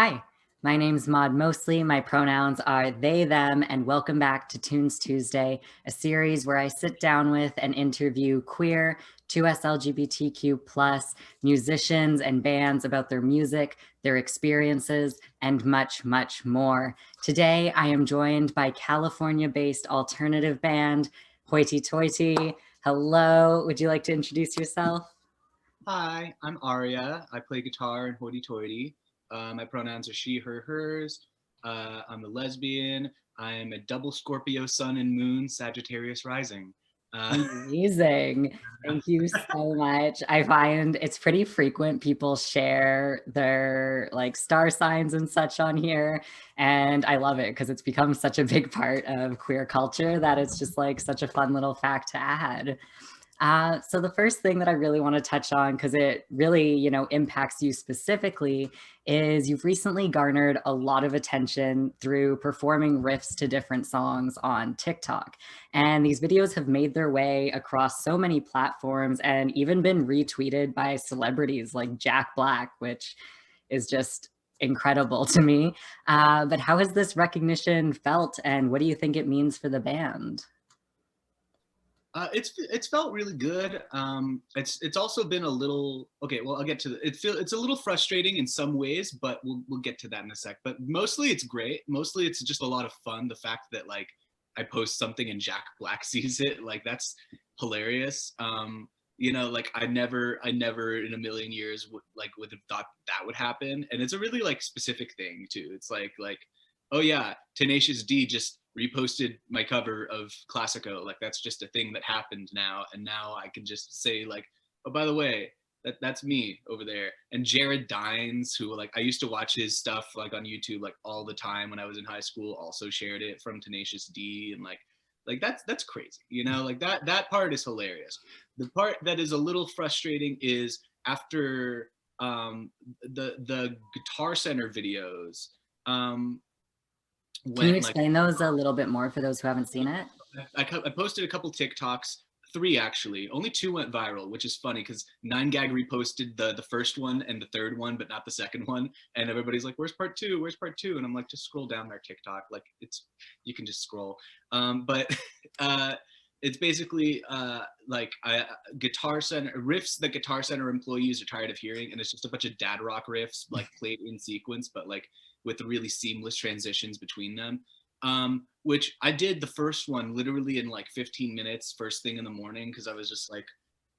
Hi, my name's Maud Mosley. My pronouns are they, them, and welcome back to Tunes Tuesday, a series where I sit down with and interview queer, 2S LGBTQ plus musicians and bands about their music, their experiences, and much, much more. Today, I am joined by California-based alternative band Hoity-Toity. Hello, would you like to introduce yourself? Hi, I'm Arya. I play guitar in Hoity-Toity. My pronouns are she, her, hers. I'm a lesbian. I'm a double Scorpio sun and moon, Sagittarius rising. Uh, Amazing. Thank you so much. I find it's pretty frequent people share their like star signs and such on here. And I love it because it's become such a big part of queer culture that it's just like such a fun little fact to add. So the first thing that I really want to touch on, because it really, impacts you specifically, is you've recently garnered a lot of attention through performing riffs to different songs on TikTok. And these videos have made their way across so many platforms and even been retweeted by celebrities like Jack Black, which is just incredible to me. But how has this recognition felt, and what do you think it means for the band? it's felt really good. It's also been a little okay. Well, I'll get to it's a little frustrating in some ways, but we'll get to that in a sec. But mostly it's great. Mostly it's just a lot of fun. The fact that like I post something and Jack Black sees it, like that's hilarious. Like I never in a million years would have thought that would happen, and it's a really like specific thing too. It's like oh yeah, Tenacious D just reposted my cover of Classico. Like that's just a thing that happened now, and now I can just say like, oh by the way, that's me over there. And Jared Dines, who like I used to watch his stuff like on YouTube like all the time when I was in high school, also shared it from Tenacious D, and like that's crazy, like that part is hilarious. The part that is a little frustrating is after the Guitar Center videos Can you went like explain those a little bit more for those who haven't seen it? I posted a couple TikToks, three actually. Only two went viral, which is funny because 9gag reposted the first one and the third one, but not the second one. And everybody's like, "Where's part two? Where's part two?" And I'm like, "Just scroll down their TikTok. Like you can just scroll." But it's basically Guitar Center riffs that Guitar Center employees are tired of hearing, and it's just a bunch of dad rock riffs like played in sequence, but like with really seamless transitions between them. Which I did the first one literally in like 15 minutes, first thing in the morning, because I was just like,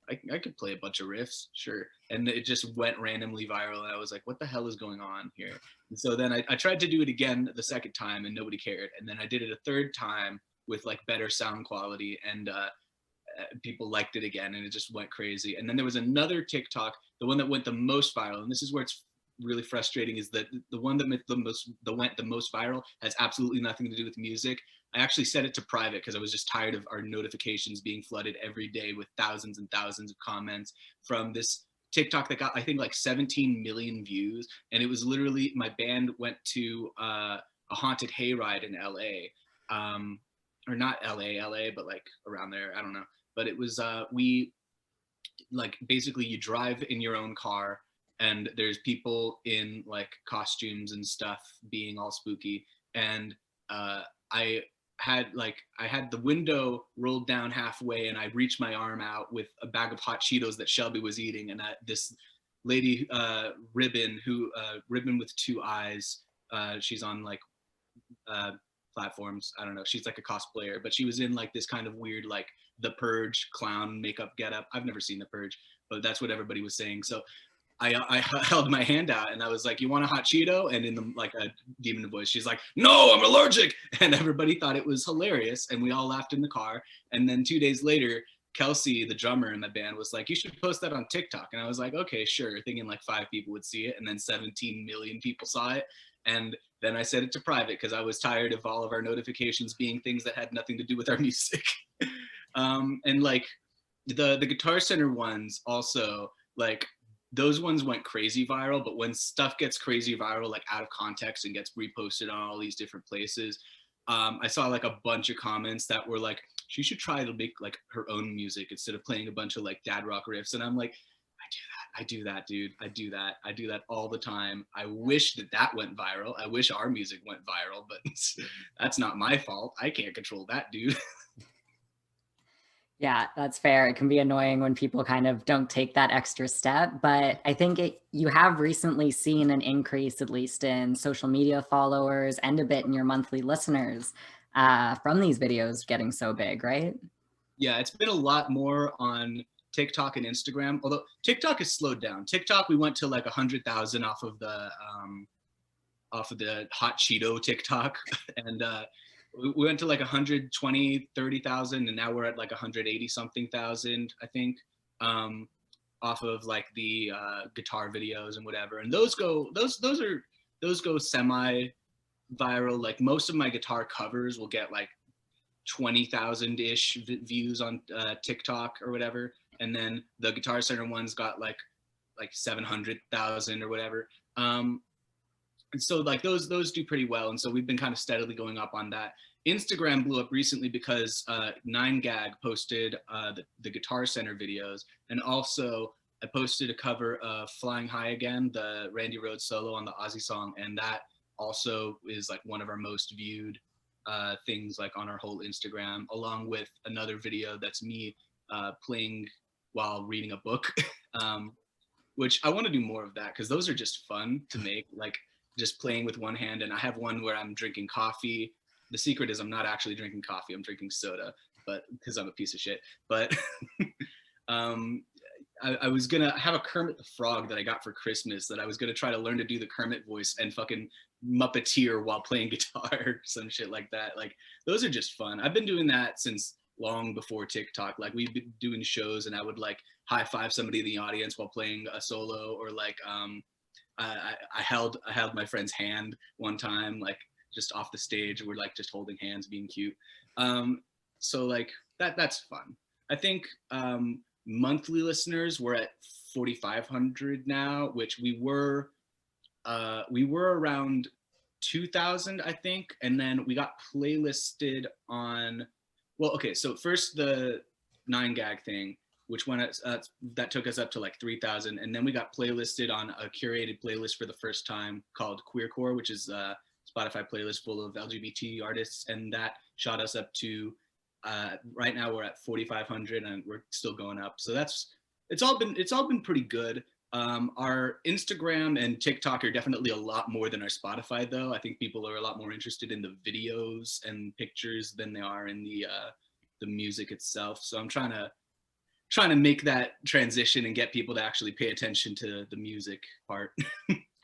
I could play a bunch of riffs, sure. And it just went randomly viral, and I was like, what the hell is going on here? And so then I tried to do it again the second time, and nobody cared. And then I did it a third time with like better sound quality, and people liked it again, and it just went crazy. And then there was another TikTok, the one that went the most viral, and this is where it's really frustrating, is that the one that went the most viral has absolutely nothing to do with music. I actually set it to private because I was just tired of our notifications being flooded every day with thousands and thousands of comments from this TikTok that got I think like 17 million views, and it was literally my band went to a haunted hayride in LA, or not LA, but like around there. I don't know, but it was we like basically you drive in your own car, and there's people in like costumes and stuff being all spooky, and I I had the window rolled down halfway, and I reached my arm out with a bag of hot Cheetos that Shelby was eating, and this lady Ribbon with two eyes, she's on like uh, platforms. I don't know. She's like a cosplayer, but she was in like this kind of weird like the Purge clown makeup getup. I've never seen the Purge, but that's what everybody was saying. So I held my hand out and I was like, "You want a hot Cheeto?" And in the like a demon voice, she's like, "No, I'm allergic." And everybody thought it was hilarious, and we all laughed in the car. And then 2 days later, Kelsey, the drummer in the band, was like, "You should post that on TikTok." And I was like, "Okay, sure," thinking like 5 people would see it, and then 17 million people saw it. And then I set it to private because I was tired of all of our notifications being things that had nothing to do with our music. And like the Guitar Center ones also, like those ones went crazy viral. But when stuff gets crazy viral like out of context and gets reposted on all these different places, I saw like a bunch of comments that were like, she should try to make like her own music instead of playing a bunch of like dad rock riffs. And I'm like, I do that I do that, dude. I do that all the time. I wish that went viral. I wish our music went viral, but that's not my fault. I can't control that, dude. Yeah, that's fair. It can be annoying when people kind of don't take that extra step, but I think you have recently seen an increase, at least in social media followers and a bit in your monthly listeners from these videos getting so big, right? Yeah, it's been a lot more on TikTok and Instagram. Although TikTok has slowed down. TikTok, we went to like 100,000 off of the hot Cheeto TikTok, and we went to like 120, 30,000, and now we're at like 180 something thousand, I think, off of like the guitar videos and whatever. And those go semi viral. Like most of my guitar covers will get like 20,000 ish views on TikTok or whatever, and then the Guitar Center ones got like 700,000 or whatever. And so like those do pretty well, and so we've been kind of steadily going up on that. Instagram blew up recently because 9gag posted the Guitar Center videos, and also I posted a cover of Flying High Again, the Randy Rhoads solo on the Ozzy song, and that also is like one of our most viewed things like on our whole Instagram, along with another video that's me playing while reading a book, which I want to do more of that because those are just fun to make, like just playing with one hand. And I have one where I'm drinking coffee. The secret is I'm not actually drinking coffee, I'm drinking soda, but because I'm a piece of shit. But I was gonna have a Kermit the Frog that I got for Christmas that I was gonna try to learn to do the Kermit voice and fucking Muppeteer while playing guitar or some shit like that. Like those are just fun. I've been doing that since long before TikTok. Like we've been doing shows and I would like high five somebody in the audience while playing a solo, or like I held my friend's hand one time, like just off the stage. We're like just holding hands, being cute. So like that's fun. I think monthly listeners, we're at 4,500 now, which we were around 2,000, I think, and then we got playlisted on. Well, okay, so first the 9gag thing, which went that took us up to like 3,000, and then we got playlisted on a curated playlist for the first time called Queercore, which is a Spotify playlist full of LGBT artists, and that shot us up to right now we're at 4,500, and we're still going up. So it's all been pretty good. Our Instagram and TikTok are definitely a lot more than our Spotify, though. I think people are a lot more interested in the videos and pictures than they are in the music itself. So I'm trying to make that transition and get people to actually pay attention to the music part.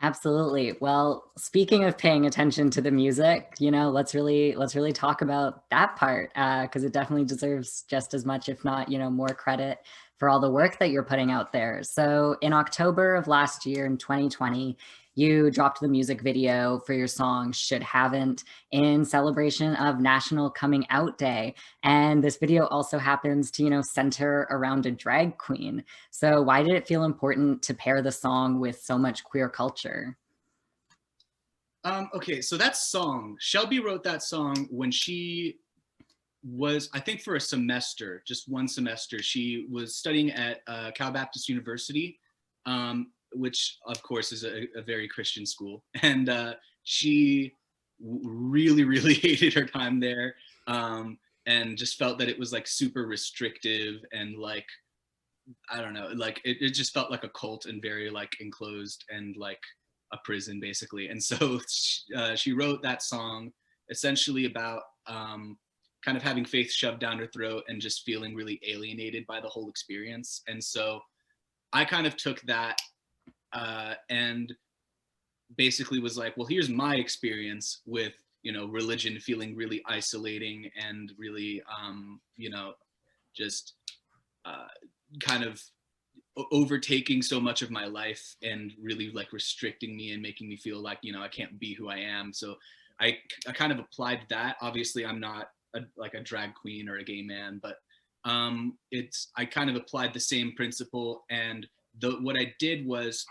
Absolutely. Well, speaking of paying attention to the music, let's really talk about that part because it definitely deserves just as much, if not, more credit for all the work that you're putting out there. So in October of last year, in 2020, you dropped the music video for your song Should Haven't in celebration of National Coming Out Day. And this video also happens to, center around a drag queen. So why did it feel important to pair the song with so much queer culture? Okay, so that song, Shelby wrote that song when she was, I think for a semester, just one semester, she was studying at Cal Baptist University, which of course is a very Christian school. And she really, really hated her time there, and just felt that it was like super restrictive and like, I don't know, like it just felt like a cult and very like enclosed and like a prison basically. And so she wrote that song essentially about kind of having faith shoved down her throat and just feeling really alienated by the whole experience. And so I kind of took that and basically was like, well, here's my experience with, religion feeling really isolating and really, just kind of overtaking so much of my life and really like restricting me and making me feel like, I can't be who I am. So I kind of applied that. Obviously, I'm not like a drag queen or a gay man, but I kind of applied the same principle. And what I did was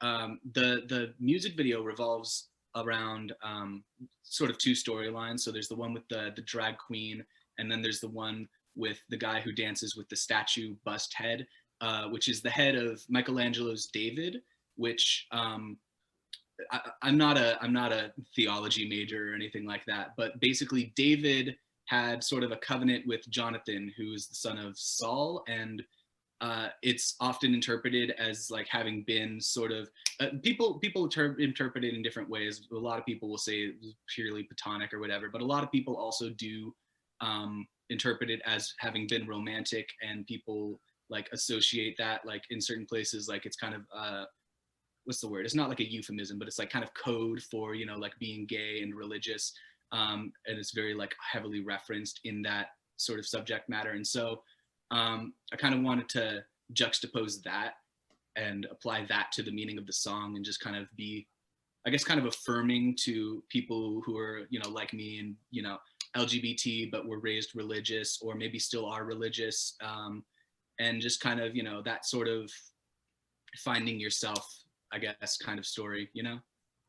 the music video revolves around sort of two storylines. So there's the one with the drag queen, and then there's the one with the guy who dances with the statue bust head. which is the head of Michelangelo's David, which I'm not a theology major or anything like that, but basically David had sort of a covenant with Jonathan, who is the son of Saul, and it's often interpreted as like having been sort of people interpret it in different ways. A lot of people will say it was purely platonic or whatever, but a lot of people also do interpret it as having been romantic, and people like associate that like in certain places, like it's kind of what's the word? It's not like a euphemism, but it's like kind of code for, you know, like being gay and religious. And it's very like heavily referenced in that sort of subject matter. And so I kind of wanted to juxtapose that and apply that to the meaning of the song, and just kind of be, I guess, kind of affirming to people who are, you know, like me and, you know, LGBT, but were raised religious or maybe still are religious. And just kind of, you know, that sort of finding yourself, I guess, kind of story, you know?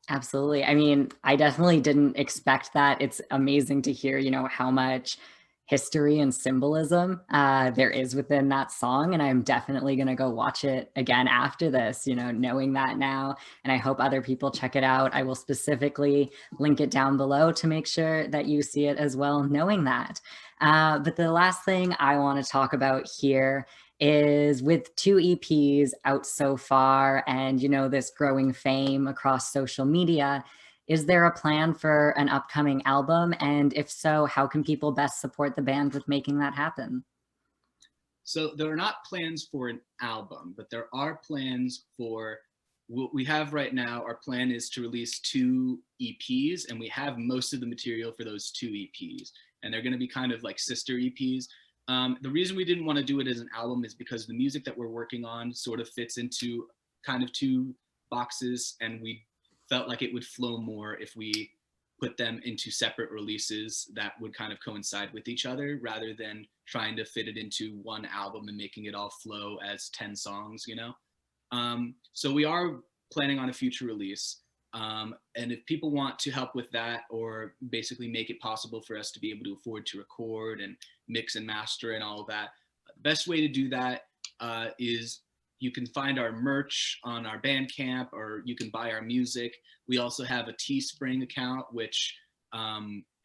Absolutely. I mean, I definitely didn't expect that. It's amazing to hear, you know, how much history and symbolism there is within that song. And I'm definitely going to go watch it again after this, you know, knowing that now. And I hope other people check it out. I will specifically link it down below to make sure that you see it as well, knowing that. But the last thing I want to talk about here is, with 2 EPs out so far and, you know, this growing fame across social media, is there a plan for an upcoming album? And if so, how can people best support the band with making that happen? So there are not plans for an album, but there are plans for what we have right now. Our plan is to release 2 EPs, and we have most of the material for those 2 EPs, and they're going to be kind of like sister EPs. The reason we didn't want to do it as an album is because the music that we're working on sort of fits into kind of 2 boxes, and we felt like it would flow more if we put them into separate releases that would kind of coincide with each other, rather than trying to fit it into one album and making it all flow as 10 songs, you know? So we are planning on a future release. And if people want to help with that, or basically make it possible for us to be able to afford to record and mix and master and all of that, the best way to do that is you can find our merch on our Bandcamp, or you can buy our music. We also have a Teespring account, which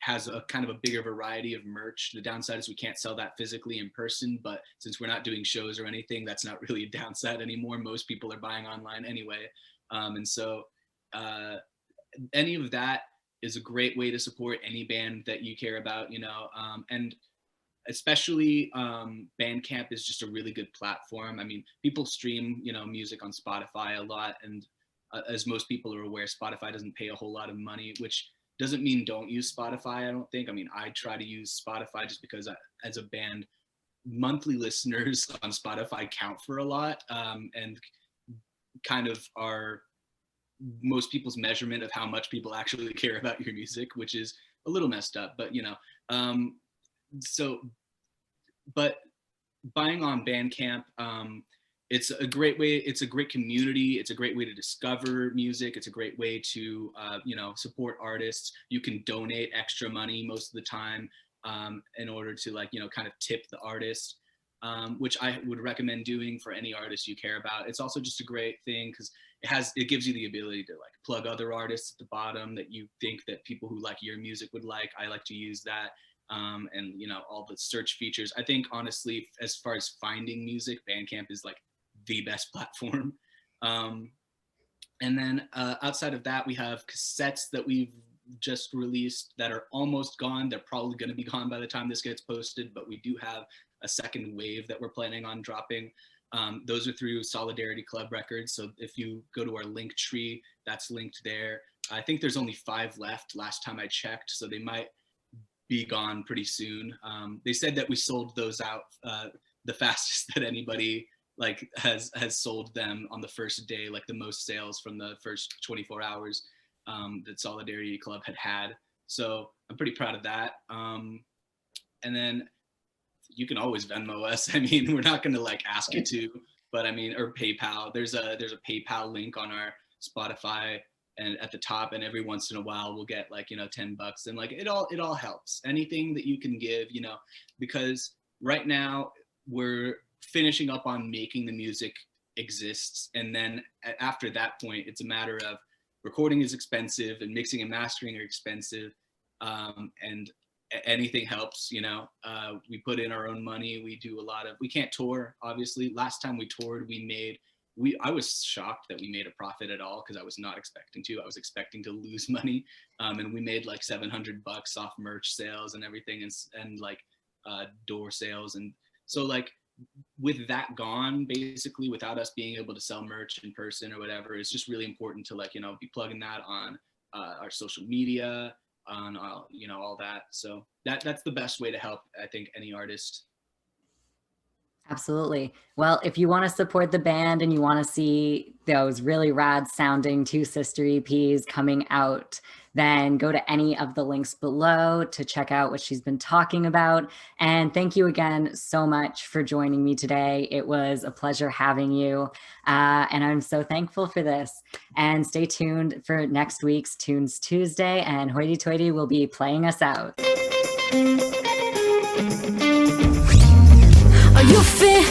has a kind of a bigger variety of merch. The downside is we can't sell that physically in person, but since we're not doing shows or anything, that's not really a downside anymore. Most people are buying online anyway. And so any of that is a great way to support any band that you care about, you know, and especially Bandcamp is just a really good platform. I mean, people stream, you know, music on Spotify a lot, and as most people are aware, Spotify doesn't pay a whole lot of money, which doesn't mean don't use Spotify, I don't think. I mean, I try to use Spotify just because as a band, monthly listeners on Spotify count for a lot, and kind of are most people's measurement of how much people actually care about your music, which is a little messed up, but you know. So, but buying on Bandcamp, it's a great way. It's a great community. It's a great way to discover music. It's a great way to, you know, support artists. You can donate extra money most of the time in order to, like, you know, kind of tip the artist, which I would recommend doing for any artist you care about. It's also just a great thing because it gives you the ability to like plug other artists at the bottom that you think that people who like your music would like. I like to use that. And you know, all the search features. I think honestly, as far as finding music, Bandcamp is like the best platform. And then outside of that, we have cassettes that we've just released that are almost gone. They're probably going to be gone by the time this gets posted, but we do have a second wave that we're planning on dropping. Those are through Solidarity Club Records. So if you go to our link tree, that's linked there. I think there's only 5 left last time I checked, so they might be gone pretty soon. They said that we sold those out the fastest that anybody like has sold them on the first day, like the most sales from the first 24 hours that Solidarity Club had. So I'm pretty proud of that. And then you can always Venmo us. I mean, we're not going to like ask you to, but I mean, or PayPal. There's a PayPal link on our Spotify and at the top, and every once in a while we'll get like, you know, $10, and like it all helps. Anything that you can give, you know, because right now we're finishing up on making the music exists. And then after that point, it's a matter of recording is expensive and mixing and mastering are expensive. And anything helps, you know. We put in our own money. We do a lot of, we can't tour, obviously. Last time we toured, I was shocked that we made a profit at all, because I was not expecting to. I was expecting to lose money. And we made like $700 off merch sales and everything, and like door sales. And so like with that gone, basically, without us being able to sell merch in person or whatever, it's just really important to, like, you know, be plugging that on our social media, on you know, all that. So that's the best way to help, I think, any artist. Absolutely. Well, if you want to support the band and you want to see those really rad sounding Two Sister EPs coming out, then go to any of the links below to check out what she's been talking about. And thank you again so much for joining me today. It was a pleasure having you. And I'm so thankful for this. And stay tuned for next week's Tunes Tuesday, and Hoity-Toity will be playing us out. Are you fit